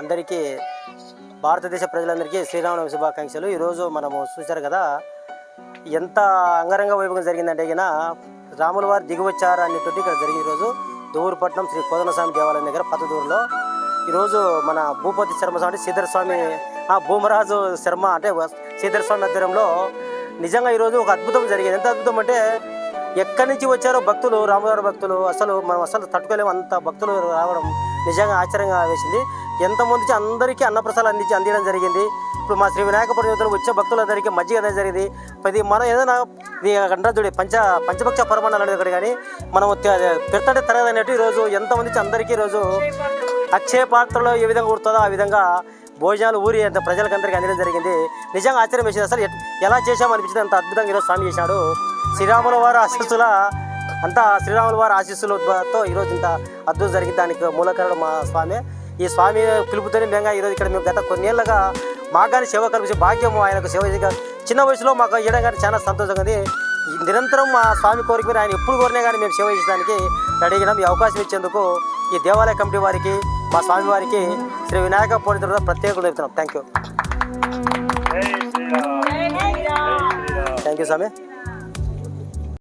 అందరికీ భారతదేశ ప్రజలందరికీ శ్రీరామనవమి శుభాకాంక్షలు. ఈరోజు మనము చూశారు కదా ఎంత అంగరంగ వైభవం జరిగిందంటే గిన రాముల వారు దిగువచ్చారు అనేటువంటి ఇక్కడ జరిగింది. ఈరోజు దూరుపట్నం శ్రీ కోదండస్వామి దేవాలయం దగ్గర పత్తదూరులో ఈరోజు మన భూపతి శర్మ స్వామి శ్రీధర స్వామి భూమరాజు శర్మ అంటే శ్రీధర స్వామి ఆధ్వర్యంలో నిజంగా ఈరోజు ఒక అద్భుతం జరిగింది. ఎంత అద్భుతం అంటే ఎక్కడి నుంచి వచ్చారో భక్తులు, రాములవారి భక్తులు మనం అసలు తట్టుకోలేము. అంత భక్తులు రావడం నిజంగా ఆశ్చర్యంగా వేసింది. ఎంతమంది అందరికీ అన్నప్రసాదాలు అందించడం జరిగింది. ఇప్పుడు మా శ్రీ వినాయకపురం యువతలు వచ్చే భక్తులందరికీ మజ్జిగ అనేది జరిగింది. ఇది మనం ఏదైనా చూడే పంచభక్ష పరమాణాలు అనేది ఒకటి కానీ మనం పెడతాంటే తరగదు అన్నట్టు ఈరోజు ఎంతమంది అందరికీ ఈరోజు అక్షయ పాత్రలో ఏ విధంగా కుడుతుందో ఆ విధంగా భోజనాలు ఊరి అంత ప్రజలకందరికీ అందడం జరిగింది. నిజంగా ఆశ్చర్యం వేసింది. అసలు ఎలా చేశామనిపించింది. అంత అద్భుతంగా ఈరోజు స్వామి చేశాడు. శ్రీరాముల వారి ఆశీస్సులతో ఈరోజు ఇంత అద్భుతం జరిగింది. దానికి మూలకారుడు మా స్వామి. ఈ స్వామి పిలుపుతోనే మేము ఈరోజు ఇక్కడ మేము గత కొన్నేళ్ళగా మాకు కానీ సేవ కల్పించే భాగ్యము ఆయనకు సేవ చిన్న వయసులో మాకు ఇవ్వడం కానీ చాలా సంతోషంగా ఉంది. నిరంతరం మా స్వామి కోరిక మీద ఆయన ఎప్పుడు కోరినా కానీ మేము సేవ చేసేదానికి రెడీగా ఈ అవకాశం ఇచ్చేందుకు ఈ దేవాలయ కమిటీ వారికి మా స్వామి వారికి శ్రీ వినాయక పూర్ణిమ ప్రత్యేకంగా చెప్తున్నాం. Thank you Swamy.